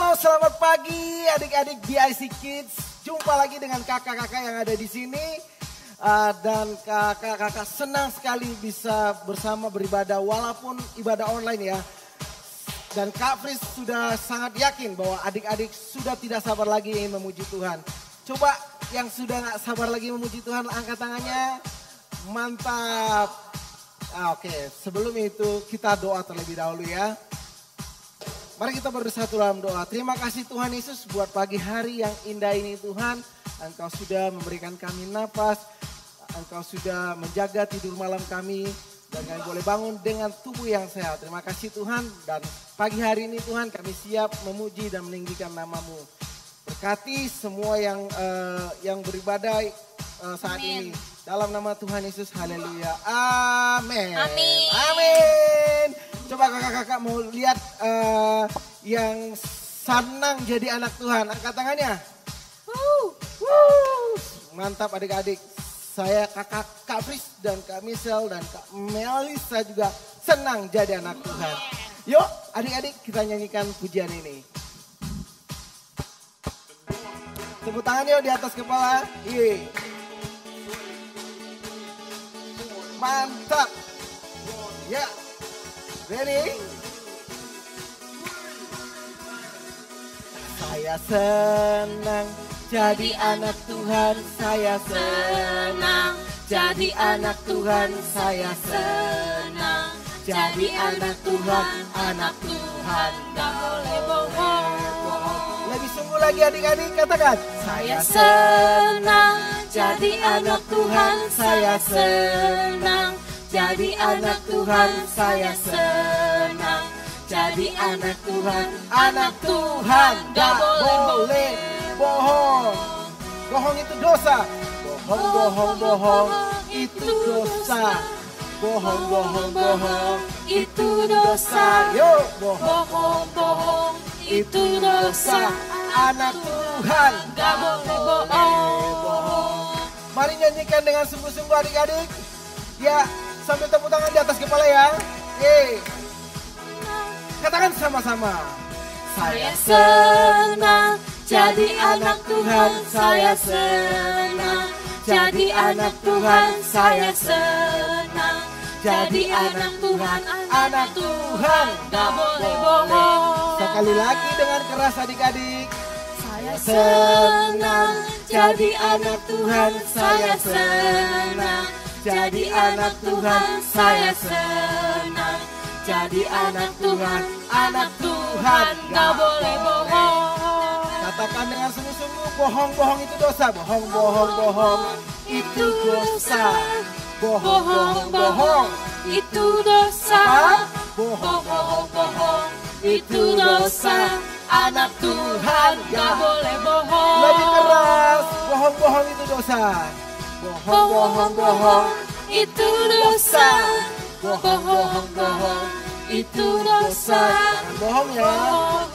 Halo, selamat pagi adik-adik BIC Kids. Jumpa lagi dengan kakak-kakak yang ada di sini. Dan kakak-kakak senang sekali bisa bersama beribadah walaupun ibadah online ya. Dan Kak Fris sudah sangat yakin bahwa adik-adik sudah tidak sabar lagi ingin memuji Tuhan. Coba yang sudah gak sabar lagi memuji Tuhan angkat tangannya. Mantap. Oke, sebelum itu kita doa terlebih dahulu ya. Mari kita bersatu dalam doa. Terima kasih Tuhan Yesus buat pagi hari yang indah ini Tuhan. Engkau sudah memberikan kami napas. Engkau sudah menjaga tidur malam kami. Dan kami boleh bangun dengan tubuh yang sehat. Terima kasih Tuhan. Dan pagi hari ini Tuhan kami siap memuji dan meninggikan nama-Mu. Berkati semua yang beribadah saat ini. Dalam nama Tuhan Yesus, haleluya. Amin. Amin. Amin. Coba kakak-kakak mau lihat yang senang jadi anak Tuhan. Angkat tangannya. Mantap adik-adik. Saya kakak Kak Fris dan Kak Michelle dan Kak Melisa juga senang jadi anak Tuhan. Yuk adik-adik kita nyanyikan pujian ini. Tepuk tangan yuk di atas kepala. Iya. Mantap. Ya. Ready? Saya senang jadi anak Tuhan, saya senang jadi anak Tuhan, saya senang jadi anak Tuhan, anak Tuhan gak boleh bohong. Lebih sungguh lagi adik-adik katakan. Saya senang jadi anak Tuhan, saya senang jadi anak Tuhan, saya senang jadi anak Tuhan gak boleh bohong. Bohong itu dosa. Bohong itu dosa. Bohong itu dosa. Yuk bohong itu dosa. Anak Tuhan gak boleh bohong. Mari nyanyikan dengan sungguh-sungguh adik-adik. Ya, sambil tepuk tangan di atas kepala ya. Yeay. Katakan sama-sama. Saya senang jadi anak Tuhan, saya senang jadi anak Tuhan, saya senang jadi anak Tuhan gak boleh bohong. Sekali lagi dengan keras adik-adik. Saya senang jadi anak Tuhan, saya senang jadi anak Tuhan, saya senang jadi anak Tuhan gak boleh bohong. Katakan dengan sungguh-sungguh, bohong itu dosa. Bohong itu dosa. Bohong itu dosa. Bohong itu dosa. Anak Tuhan gak boleh bohong. Lebih keras, bohong itu dosa. Bohong itu dosa. Bohong itu dosa. Bohong ya.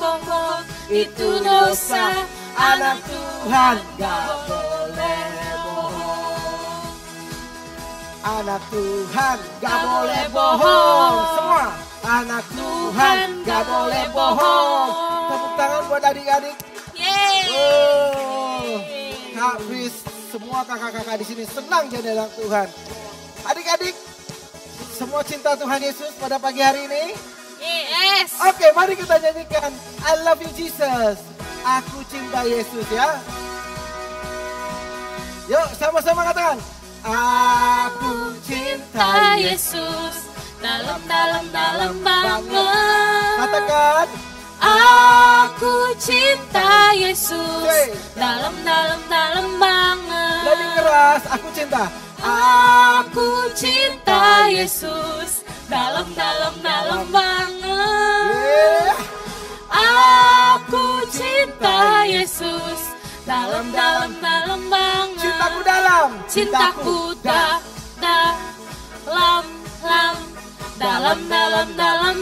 Bohong itu dosa. Anak Tuhan gak boleh bohong. Anak Tuhan gak boleh bohong. Semua. Anak Tuhan gak boleh bohong. Tepuk tangan buat adik-adik. Kak Fris, semua kakak-kakak di sini senang jadi anak Tuhan. Adik-adik, semua cinta Tuhan Yesus pada pagi hari ini? Yes. Oke, mari kita nyanyikan I love you Jesus. Aku cinta Yesus ya. Yuk, sama-sama katakan. Aku cinta Yesus. Dalam banget. Katakan. Aku cinta Yesus. Dalam banget. Lebih keras, aku cinta. Aku cinta Yesus. Dalam banget. Aku cinta Yesus. Dalam banget. Cintaku dalam. Cintaku dalam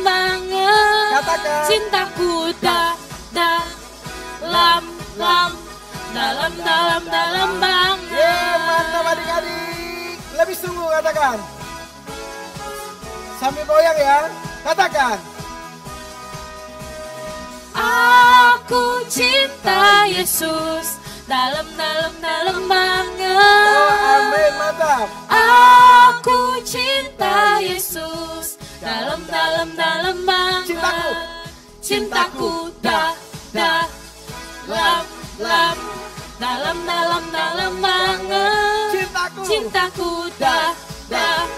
banget. Katakan. Cintaku dalam banget. Mantap adik-adik. Lebih sungguh katakan. Sambil goyang ya. Katakan. Aku cinta Yesus dalam banget. Oh, amin, mantap. Aku cinta Yesus dalam banget. Cintaku dalam banget. Cintaku dalam banget. Cintaku dalam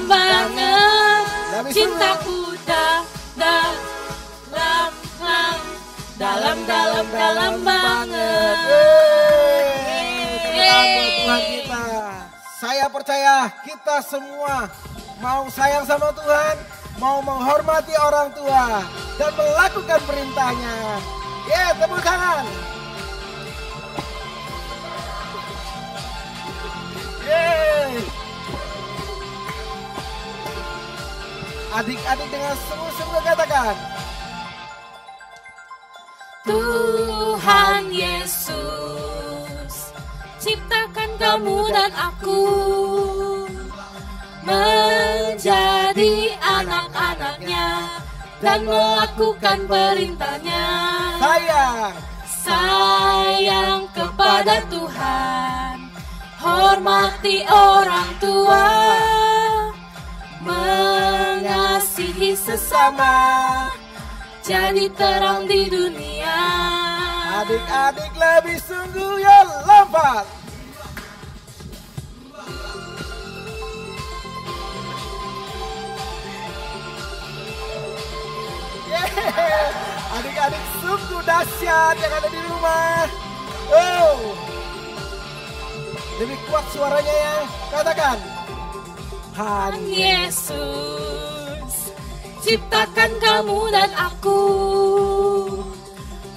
banget. Cintaku dalam banget. Tuhan kita. Saya percaya kita semua mau sayang sama Tuhan, mau menghormati orang tua dan melakukan perintahnya. Tepuk tangan. Adik-adik dengan sungguh-sungguh katakan, Tuhan Yesus, ciptakan kamu dan aku menjadi anak-anaknya dan melakukan perintahnya. Sayang kepada Tuhan, hormati orang tua, mengasihi sesama, jadi terang di dunia. Adik-adik lebih sungguh ya, lompat. Adik-adik sungguh dahsyat yang ada di rumah. Lebih kuat suaranya ya. Katakan, Tuhan Yesus, ciptakan kamu dan aku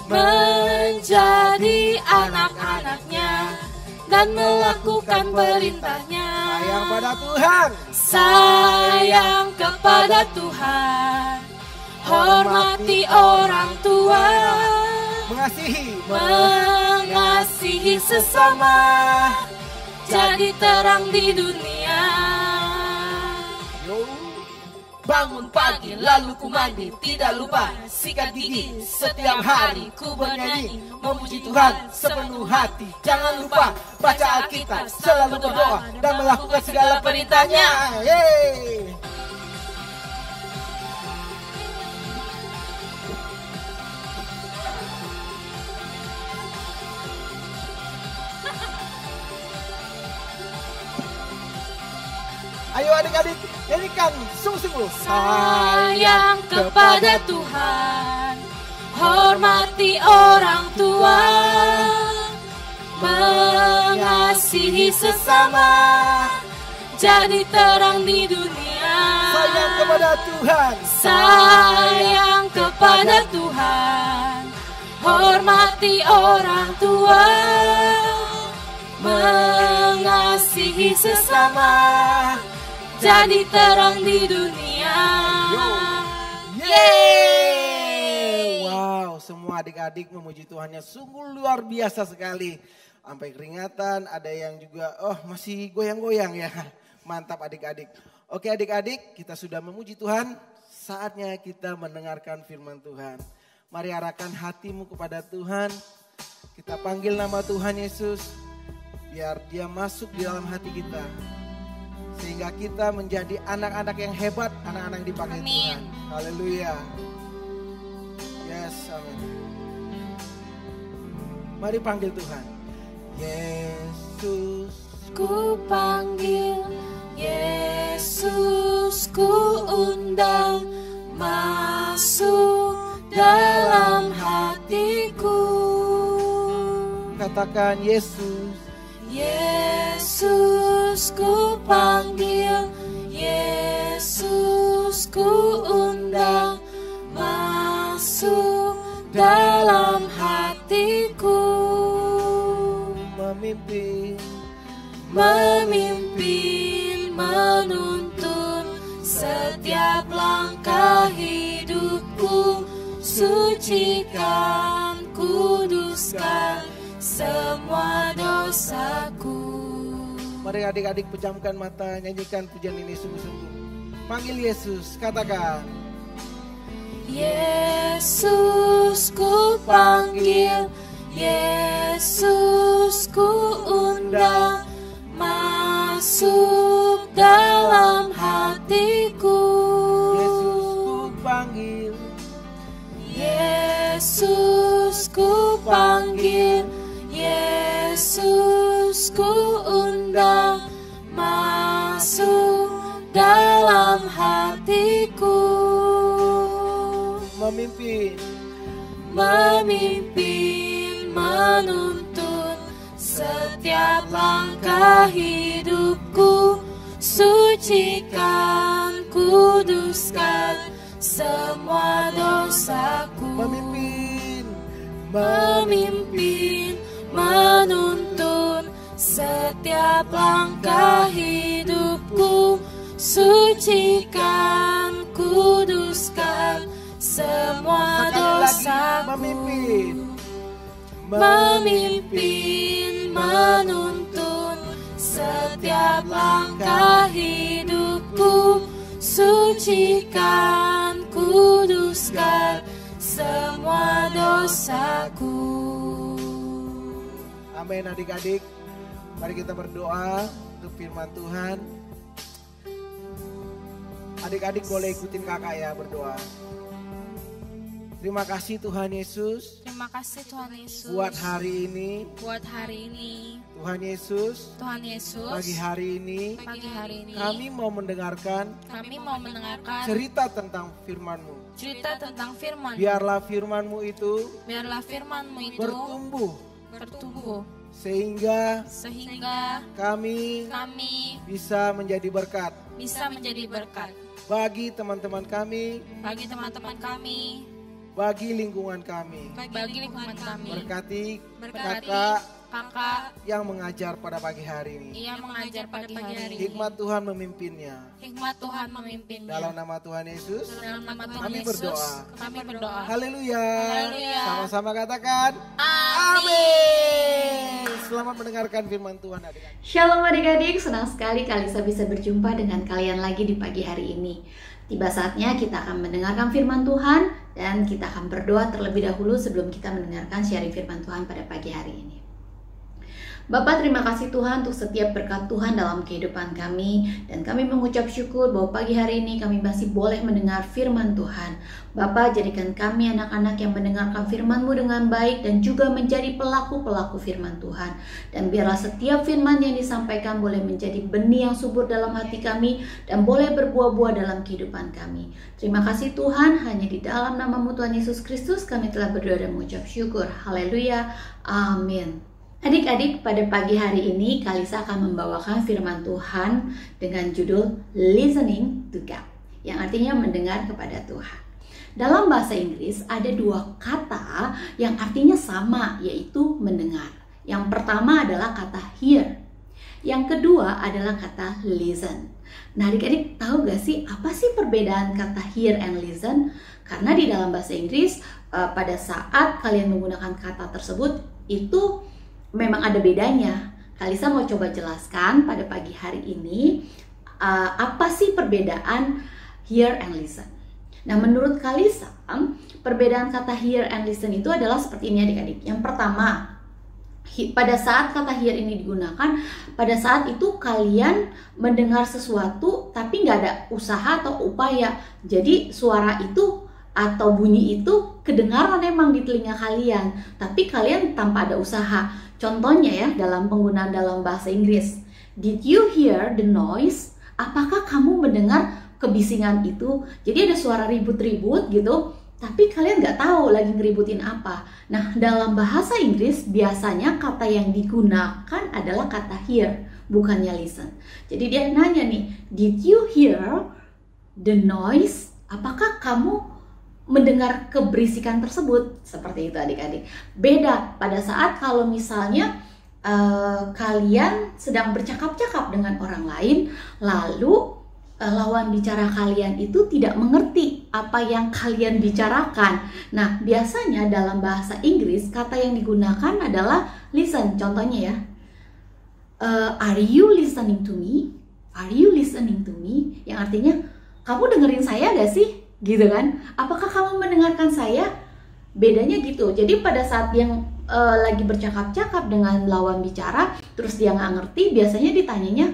menjadi anak-anaknya dan melakukan perintahnya. Sayang pada Tuhan, sayang kepada Tuhan, hormati orang tua, mengasihi sesama, jadi terang di dunia. Bangun pagi lalu ku mandi, tidak lupa sikat gigi. Setiap hari ku bernyanyi, memuji Tuhan sepenuh hati. Jangan lupa baca Alkitab, selalu berdoa dan melakukan segala perintahnya. Ayo adik-adik, nyanyikan sungguh-sungguh. Sayang kepada Tuhan, hormati orang tua, mengasihi sesama, jadi terang di dunia. Sayang kepada Tuhan, sayang kepada Tuhan, hormati orang tua, mengasihi sesama, jadi terang di dunia. Wow, semua adik-adik memuji Tuhannya sungguh luar biasa sekali. Sampai keringatan, ada yang juga masih goyang-goyang ya. Mantap adik-adik. Oke adik-adik, kita sudah memuji Tuhan. Saatnya kita mendengarkan firman Tuhan. Mari arahkan hatimu kepada Tuhan. Kita panggil nama Tuhan Yesus. Biar dia masuk di dalam hati kita. Sehingga kita menjadi anak-anak yang hebat, anak-anak yang dipakai Tuhan. Haleluya. Yes, amin. Mari panggil Tuhan. Yesus, ku panggil, Yesus ku undang, masuk dalam hatiku. Katakan Yesus. Yesus ku panggil, Yesus ku undang, masuk dalam hatiku. Memimpin, menuntun setiap langkah hidupku, sucikan, kuduskan semua dosaku. Mari adik-adik pejamkan mata, nyanyikan pujian ini sungguh-sungguh. Panggil Yesus, katakan. Yesus ku panggil, Yesus ku undang, masuk dalam hatiku. Yesus ku panggil, Yesus ku panggil, Yesus ku undang, masuk dalam hatiku. Memimpin, memimpin, menuntun setiap langkah hidupku, sucikan, kuduskan semua dosaku. memimpin, Memimpin, menuntun setiap langkah hidupku, sucikan, kuduskan semua dosaku. memimpin, Memimpin, menuntun setiap langkah hidupku, sucikan, kuduskan semua dosaku. Amin. Adik-adik, mari kita berdoa untuk firman Tuhan. Adik-adik boleh ikutin kakak ya berdoa. Terima kasih Tuhan Yesus. Terima kasih Tuhan Yesus. Buat hari ini. Buat hari ini. Tuhan Yesus. Tuhan Yesus. Pagi hari ini. Pagi hari ini. Kami mau mendengarkan. Kami mau mendengarkan Cerita tentang firman-Mu. cerita tentang firman. Biarlah firman-Mu itu. Biarlah firman-Mu itu bertumbuh. Sehingga kami bisa menjadi berkat. Bagi teman-teman kami. Bagi lingkungan kami. Berkati kakak yang mengajar pada pagi hari ini. Hikmat Tuhan memimpinnya. Dalam nama Tuhan Yesus. Kami berdoa. Haleluya. Sama-sama katakan. Amin. Selamat mendengarkan firman Tuhan adik-adik. Shalom adik-adik, senang sekali Kalisa bisa berjumpa dengan kalian lagi di pagi hari ini. Tiba saatnya kita akan mendengarkan firman Tuhan dan kita akan berdoa terlebih dahulu sebelum kita mendengarkan sharing firman Tuhan pada pagi hari ini. Bapa, terima kasih Tuhan untuk setiap berkat Tuhan dalam kehidupan kami. Dan kami mengucap syukur bahwa pagi hari ini kami masih boleh mendengar firman Tuhan. Bapa, jadikan kami anak-anak yang mendengarkan firman-Mu dengan baik dan juga menjadi pelaku-pelaku firman Tuhan. Dan biarlah setiap firman yang disampaikan boleh menjadi benih yang subur dalam hati kami dan boleh berbuah-buah dalam kehidupan kami. Terima kasih Tuhan, hanya di dalam nama-Mu Tuhan Yesus Kristus kami telah berdoa dan mengucap syukur. Haleluya. Amin. Adik-adik, pada pagi hari ini Kalisa akan membawakan firman Tuhan dengan judul Listening to God, yang artinya mendengar kepada Tuhan. Dalam bahasa Inggris ada dua kata yang artinya sama, yaitu mendengar. Yang pertama adalah kata hear, yang kedua adalah kata listen. Nah adik-adik tahu gak sih apa sih perbedaan kata hear and listen? Karena di dalam bahasa Inggris pada saat kalian menggunakan kata tersebut itu memang ada bedanya. Kalisa mau coba jelaskan pada pagi hari ini apa sih perbedaan hear and listen. Nah menurut Kalisa, perbedaan kata hear and listen itu adalah seperti ini adik-adik. Yang pertama, pada saat kata hear ini digunakan, pada saat itu kalian mendengar sesuatu tapi nggak ada usaha atau upaya. Jadi suara itu atau bunyi itu kedengaran emang di telinga kalian, tapi kalian tanpa ada usaha. Contohnya ya, dalam penggunaan dalam bahasa Inggris, did you hear the noise? Apakah kamu mendengar kebisingan itu? Jadi ada suara ribut-ribut gitu, tapi kalian nggak tahu lagi ngeributin apa. Nah, dalam bahasa Inggris biasanya kata yang digunakan adalah kata hear, bukannya listen. Jadi dia nanya nih, did you hear the noise? Apakah kamu mendengar keberisikan tersebut? Seperti itu adik-adik. Beda pada saat kalau misalnya kalian sedang bercakap-cakap dengan orang lain, lalu lawan bicara kalian itu tidak mengerti apa yang kalian bicarakan. Nah biasanya dalam bahasa Inggris kata yang digunakan adalah listen. Contohnya ya, Are you listening to me? Are you listening to me? Yang artinya, kamu dengerin saya gak sih? Gitu kan? Apakah kamu mendengarkan saya? Bedanya gitu. Jadi pada saat yang lagi bercakap-cakap dengan lawan bicara, terus dia nggak ngerti, biasanya ditanyanya,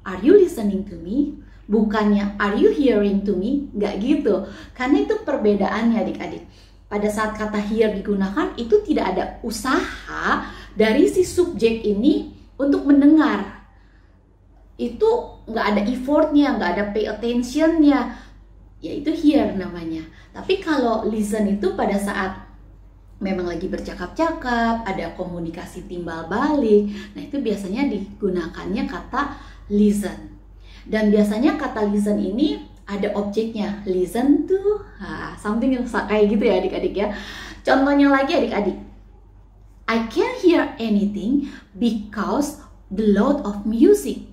are you listening to me? Bukannya, are you hearing to me? Nggak gitu. Karena itu perbedaannya adik-adik. Pada saat kata hear digunakan, itu tidak ada usaha dari si subjek ini untuk mendengar. Itu nggak ada effortnya, nggak ada pay attentionnya, yaitu hear namanya. Tapi kalau listen itu pada saat memang lagi bercakap-cakap, ada komunikasi timbal balik, nah itu biasanya digunakannya kata listen. Dan biasanya kata listen ini ada objeknya, listen to, something yang kayak gitu ya adik-adik ya. Contohnya lagi adik-adik, I can't hear anything because the loud of music.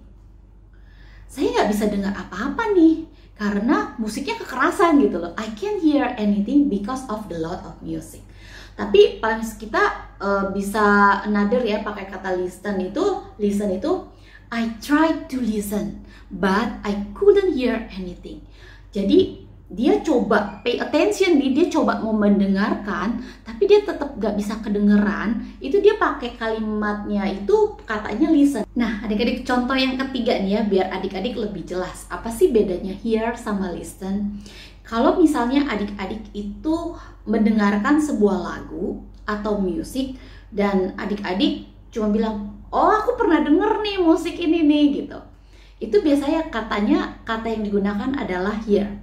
Saya nggak bisa dengar apa-apa nih, karena musiknya kekerasan gitu loh. I can't hear anything because of the loud of music. Tapi pas kita bisa another ya pakai kata listen itu I tried to listen but I couldn't hear anything. Jadi dia coba pay attention nih, dia coba mau mendengarkan tapi dia tetap gak bisa kedengeran. Itu dia pakai kalimatnya itu katanya listen. Nah adik-adik, contoh yang ketiga nih ya, biar adik-adik lebih jelas apa sih bedanya hear sama listen. Kalau misalnya adik-adik itu mendengarkan sebuah lagu atau musik dan adik-adik cuma bilang, oh aku pernah denger nih musik ini nih gitu. Itu biasanya kata yang digunakan adalah hear.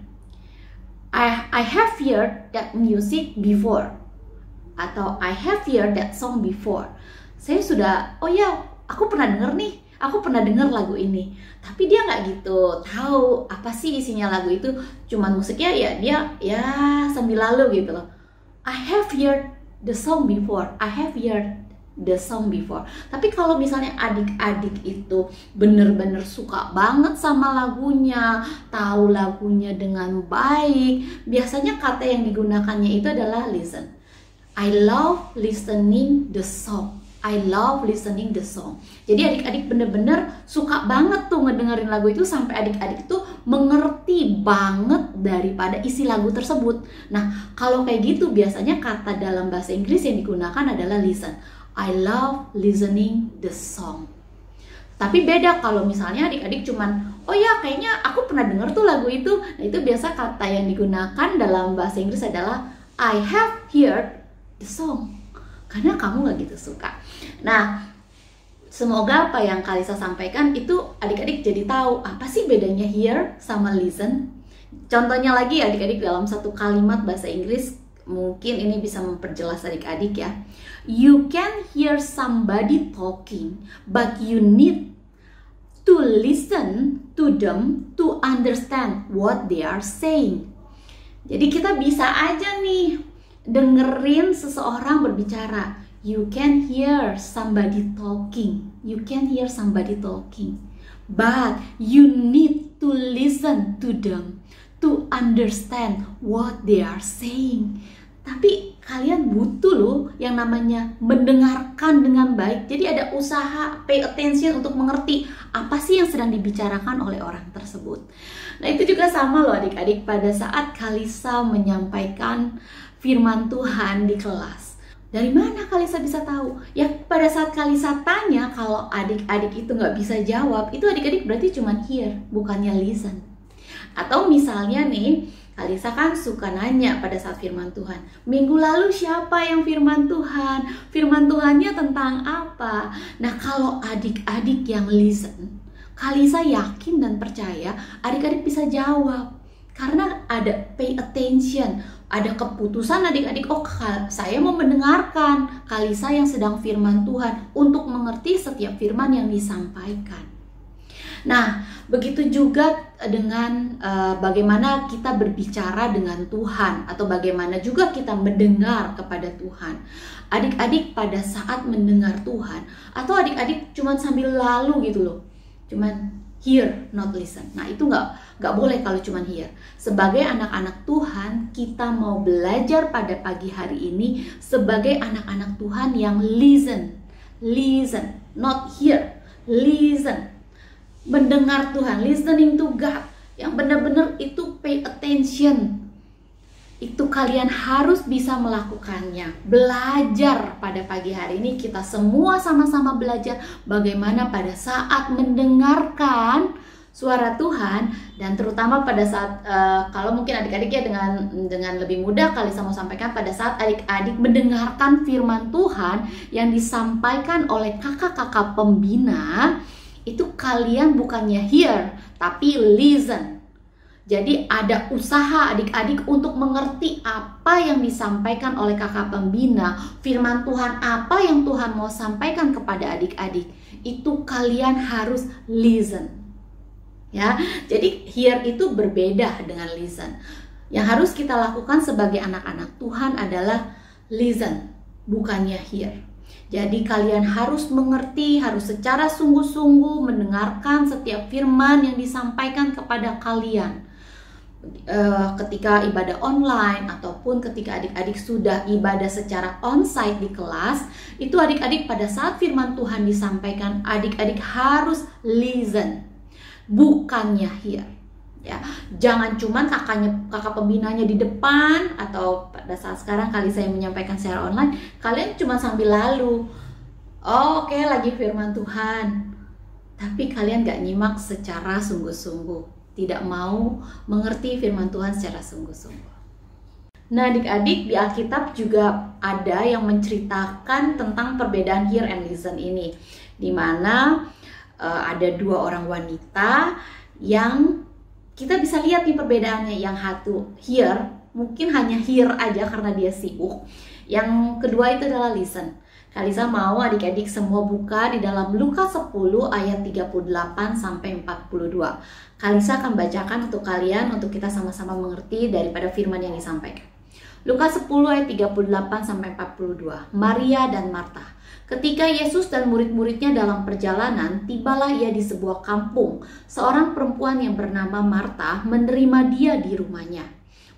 I have heard that music before. Atau I have heard that song before. Saya sudah, oh ya aku pernah denger nih. Aku pernah dengar lagu ini, tapi dia nggak gitu tahu apa sih isinya lagu itu. Cuman musiknya ya dia ya sambil lalu gitu loh. I have heard the song before. I have heard the song before. Tapi kalau misalnya adik-adik itu bener-bener suka banget sama lagunya, tahu lagunya dengan baik, biasanya kata yang digunakannya itu adalah listen. I love listening the song. I love listening the song. Jadi adik-adik bener-bener suka banget tuh ngedengerin lagu itu sampai adik-adik tuh mengerti banget daripada isi lagu tersebut. Nah, kalau kayak gitu biasanya kata dalam bahasa Inggris yang digunakan adalah listen. I love listening the song. Tapi beda kalau misalnya adik-adik cuman, oh ya kayaknya aku pernah denger tuh lagu itu. Nah, itu biasa kata yang digunakan dalam bahasa Inggris adalah I have heard the song. Karena kamu gak gitu suka. Nah, semoga apa yang Kalisa sampaikan itu adik-adik jadi tahu apa sih bedanya hear sama listen. Contohnya lagi adik-adik dalam satu kalimat bahasa Inggris, mungkin ini bisa memperjelas adik-adik ya. You can hear somebody talking, but you need to listen to them to understand what they are saying. Jadi kita bisa aja nih dengerin seseorang berbicara. You can hear somebody talking. You can hear somebody talking. But you need to listen to them to understand what they are saying. Tapi kalian butuh loh yang namanya mendengarkan dengan baik. Jadi ada usaha pay attention untuk mengerti apa sih yang sedang dibicarakan oleh orang tersebut. Nah itu juga sama loh adik-adik pada saat Kalisa menyampaikan firman Tuhan di kelas. Dari mana Kalisa bisa tahu? Ya pada saat Kalisa tanya, kalau adik-adik itu nggak bisa jawab, itu adik-adik berarti cuma hear, bukannya listen. Atau misalnya nih, Kalisa kan suka nanya pada saat firman Tuhan, minggu lalu siapa yang firman Tuhan? Firman Tuhannya tentang apa? Nah kalau adik-adik yang listen, Kalisa yakin dan percaya adik-adik bisa jawab. Karena ada pay attention, ada keputusan adik-adik, oh saya mau mendengarkan Kalisa yang sedang firman Tuhan untuk mengerti setiap firman yang disampaikan. Nah, begitu juga dengan bagaimana kita berbicara dengan Tuhan atau bagaimana juga kita mendengar kepada Tuhan. Adik-adik pada saat mendengar Tuhan atau adik-adik cuman sambil lalu gitu loh, cuman hear, not listen. Nah itu nggak boleh kalau cuma hear. Sebagai anak-anak Tuhan, kita mau belajar pada pagi hari ini sebagai anak-anak Tuhan yang listen, not hear. listen. Mendengar Tuhan, listening to God. Yang benar-benar itu pay attention. Itu kalian harus bisa melakukannya. Belajar pada pagi hari ini, kita semua sama-sama belajar bagaimana pada saat mendengarkan suara Tuhan, dan terutama pada saat kalau mungkin adik-adik ya dengan lebih mudah kali saya mau sampaikan, pada saat adik-adik mendengarkan firman Tuhan yang disampaikan oleh kakak-kakak pembina, itu kalian bukannya hear tapi listen. Jadi ada usaha adik-adik untuk mengerti apa yang disampaikan oleh kakak pembina, firman Tuhan apa yang Tuhan mau sampaikan kepada adik-adik. Itu kalian harus listen. Ya, jadi hear itu berbeda dengan listen. Yang harus kita lakukan sebagai anak-anak Tuhan adalah listen, bukannya hear. Jadi kalian harus mengerti, harus secara sungguh-sungguh mendengarkan setiap firman yang disampaikan kepada kalian. Ketika ibadah online ataupun ketika adik-adik sudah ibadah secara onsite di kelas, itu adik-adik pada saat firman Tuhan disampaikan, adik-adik harus listen, bukannya hear. Ya, jangan cuman kakak pembinanya di depan, atau pada saat sekarang kali saya menyampaikan secara online, kalian cuma sambil lalu. Oh, oke, lagi firman Tuhan. Tapi kalian gak nyimak secara sungguh-sungguh, tidak mau mengerti firman Tuhan secara sungguh-sungguh. Nah, adik-adik, di Alkitab juga ada yang menceritakan tentang perbedaan hear and listen ini, di mana ada dua orang wanita yang kita bisa lihat nih perbedaannya. Yang satu hear, mungkin hanya hear aja karena dia sibuk. Yang kedua itu adalah listen. Kalisa mau adik-adik semua buka di dalam Lukas 10 ayat 38 sampai 42. Kalisa akan bacakan untuk kalian, untuk kita sama-sama mengerti daripada firman yang disampaikan. Lukas 10 ayat 38 sampai 42. Maria dan Marta. Ketika Yesus dan murid-muridnya dalam perjalanan, tibalah ia di sebuah kampung. Seorang perempuan yang bernama Marta menerima dia di rumahnya.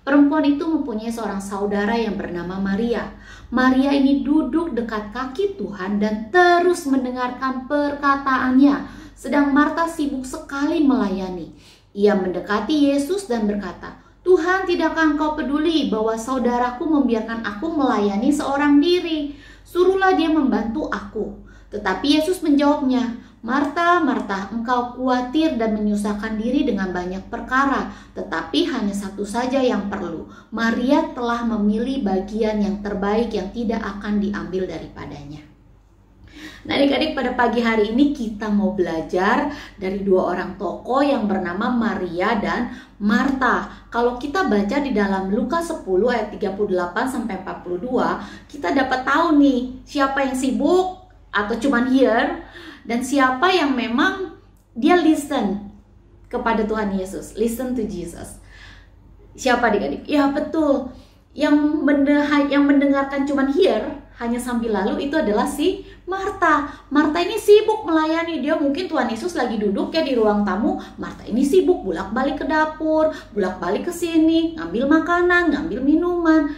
Perempuan itu mempunyai seorang saudara yang bernama Maria. Maria ini duduk dekat kaki Tuhan dan terus mendengarkan perkataannya. Sedang Marta sibuk sekali melayani. Ia mendekati Yesus dan berkata, "Tuhan, tidakkah Engkau peduli bahwa saudaraku membiarkan aku melayani seorang diri? Suruhlah dia membantu aku." Tetapi Yesus menjawabnya, "Marta, Marta, engkau khawatir dan menyusahkan diri dengan banyak perkara, tetapi hanya satu saja yang perlu. Maria telah memilih bagian yang terbaik yang tidak akan diambil daripadanya." Nah, adik-adik, pada pagi hari ini kita mau belajar dari dua orang tokoh yang bernama Maria dan Marta. Kalau kita baca di dalam Lukas 10 ayat 38 sampai 42, kita dapat tahu nih siapa yang sibuk atau cuman hear, dan siapa yang memang dia listen kepada Tuhan Yesus, listen to Jesus. Siapa adik-adik? Ya betul, yang mendengarkan cuman hear, hanya sambil lalu, itu adalah si Marta. Marta ini sibuk melayani. Dia mungkin Tuhan Yesus lagi duduk ya di ruang tamu. Marta ini sibuk bolak-balik ke dapur, bolak-balik ke sini, ngambil makanan, ngambil minuman.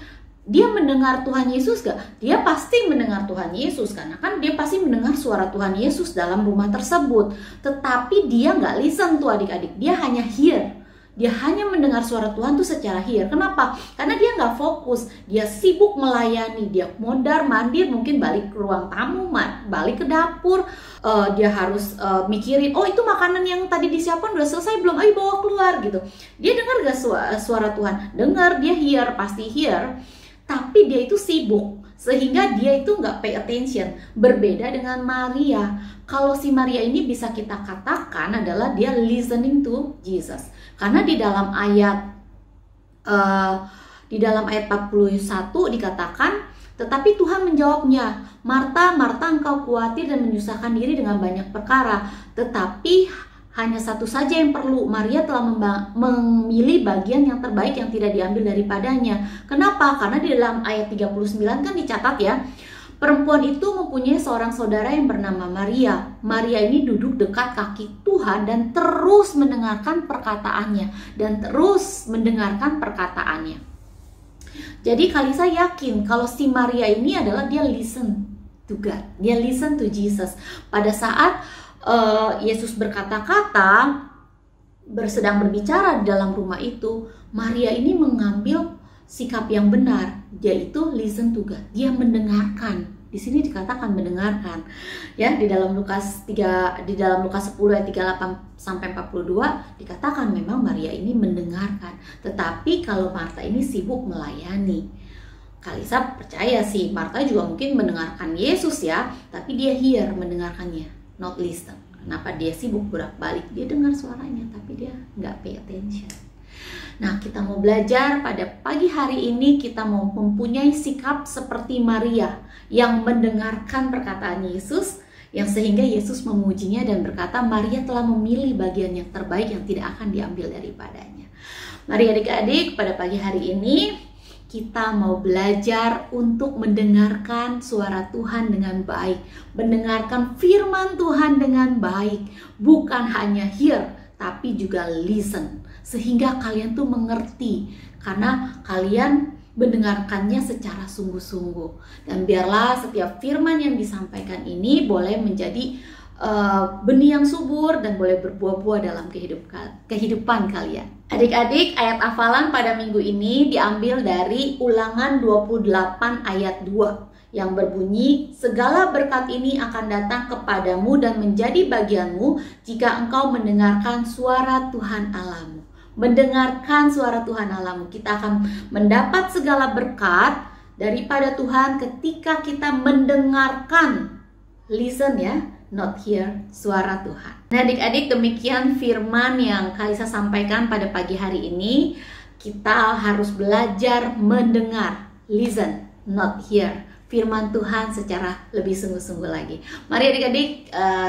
Dia mendengar Tuhan Yesus gak? Dia pasti mendengar Tuhan Yesus, karena kan dia pasti mendengar suara Tuhan Yesus dalam rumah tersebut. Tetapi dia gak listen tuh adik-adik. Dia hanya hear. Dia hanya mendengar suara Tuhan tuh secara hear. Kenapa? Karena dia nggak fokus. Dia sibuk melayani. Dia mondar-mandir, mungkin balik ke ruang tamu, balik ke dapur. Dia harus mikirin, oh itu makanan yang tadi disiapkan udah selesai belum? Ayo bawa keluar gitu. Dia dengar gak suara Tuhan? Dengar, dia hear, pasti hear. Tapi dia itu sibuk, sehingga dia itu nggak pay attention. Berbeda dengan Maria. Kalau si Maria ini bisa kita katakan adalah dia listening to Jesus. Karena di dalam ayat 41 dikatakan, tetapi Tuhan menjawabnya, "Marta, Marta, engkau khawatir dan menyusahkan diri dengan banyak perkara, tetapi hanya satu saja yang perlu. Maria telah memilih bagian yang terbaik yang tidak diambil daripadanya." Kenapa? Karena di dalam ayat 39 kan dicatat ya, perempuan itu mempunyai seorang saudara yang bernama Maria. Maria ini duduk dekat kaki Tuhan dan terus mendengarkan perkataannya. Jadi Kalisa yakin kalau si Maria ini adalah dia listen to God. Dia listen to Jesus. Pada saat Yesus berkata-kata, sedang berbicara di dalam rumah itu, Maria ini mengambil sikap yang benar, yaitu listen to God. Dia mendengarkan. Di sini dikatakan mendengarkan. Ya, di dalam Lukas 10 ayat 38 sampai 42 dikatakan memang Maria ini mendengarkan. Tetapi kalau Marta ini sibuk melayani. Kalisa percaya sih Marta juga mungkin mendengarkan Yesus ya, tapi dia hear, mendengarkannya, not listen. Kenapa dia sibuk bolak-balik? Dia dengar suaranya tapi dia nggak pay attention. Nah, kita mau belajar pada pagi hari ini, kita mau mempunyai sikap seperti Maria yang mendengarkan perkataan Yesus, yang sehingga Yesus memujinya dan berkata, Maria telah memilih bagian yang terbaik yang tidak akan diambil daripadanya. Mari adik-adik, pada pagi hari ini kita mau belajar untuk mendengarkan suara Tuhan dengan baik, mendengarkan firman Tuhan dengan baik, bukan hanya hear, tapi juga listen. Sehingga kalian tuh mengerti, karena kalian mendengarkannya secara sungguh-sungguh. Dan biarlah setiap firman yang disampaikan ini boleh menjadi benih yang subur dan boleh berbuah-buah dalam kehidupan kalian. Adik-adik, ayat hafalan pada minggu ini diambil dari Ulangan 28 ayat 2 yang berbunyi, segala berkat ini akan datang kepadamu dan menjadi bagianmu jika engkau mendengarkan suara Tuhan Allahmu. Mendengarkan suara Tuhan Allahmu, kita akan mendapat segala berkat daripada Tuhan ketika kita mendengarkan, listen ya, not hear, suara Tuhan. Nah adik-adik, demikian firman yang Kalisa sampaikan pada pagi hari ini. Kita harus belajar mendengar, listen, not hear, firman Tuhan secara lebih sungguh-sungguh lagi. Mari adik-adik,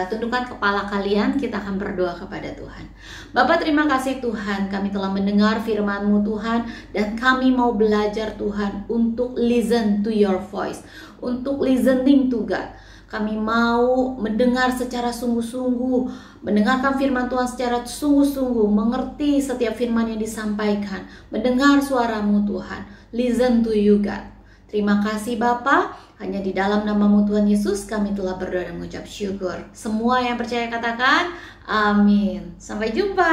tundukkan kepala kalian, kita akan berdoa kepada Tuhan. Bapak, terima kasih Tuhan, kami telah mendengar firman-Mu Tuhan, dan kami mau belajar Tuhan untuk listen to your voice, untuk listening to God. Kami mau mendengar secara sungguh-sungguh, mendengarkan firman Tuhan secara sungguh-sungguh, mengerti setiap firman yang disampaikan, mendengar suara-Mu Tuhan, listen to you God. Terima kasih Bapa, hanya di dalam nama-Mu Tuhan Yesus kami telah berdoa dan mengucap syukur. Semua yang percaya katakan amin. Sampai jumpa,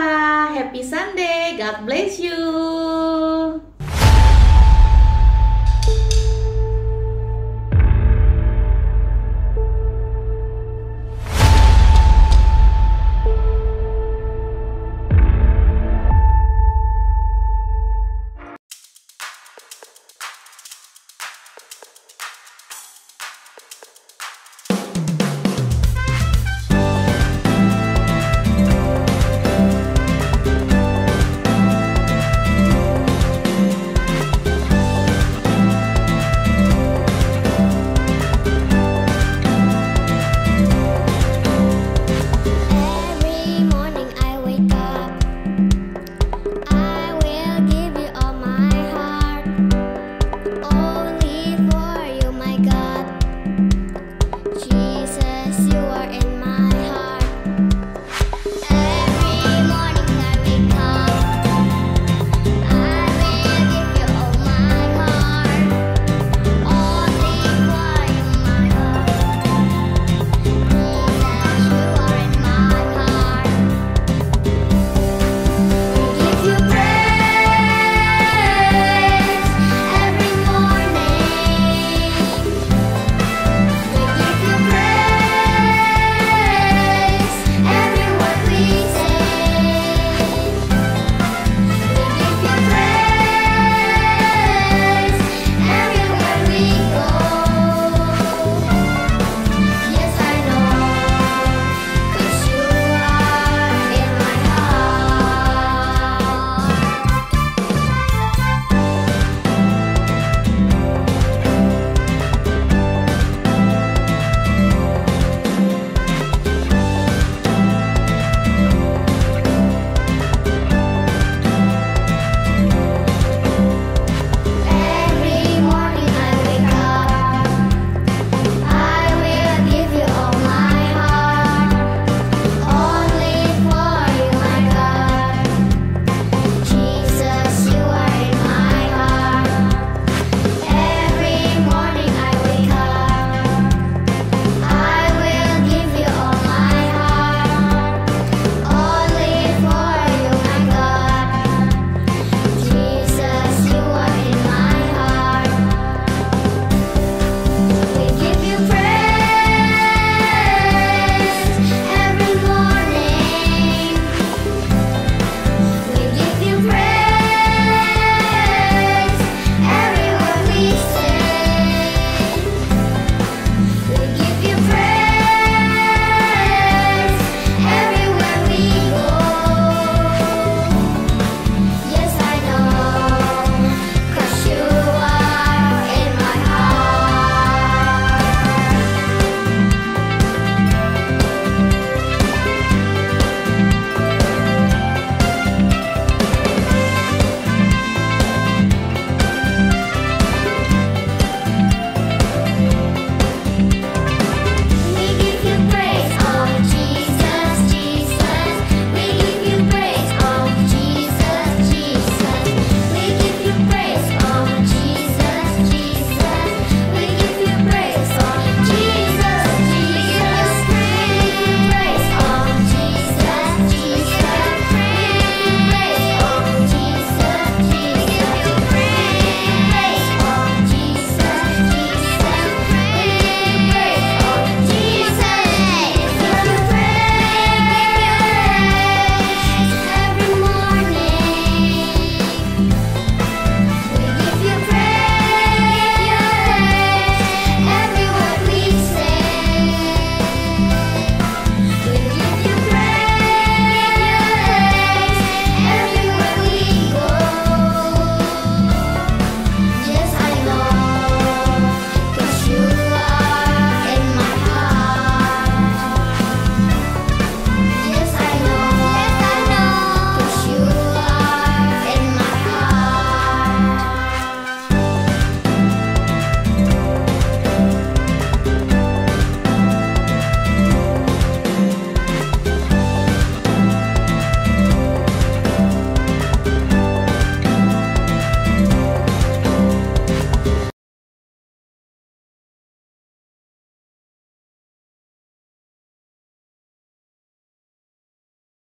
happy Sunday, God bless you.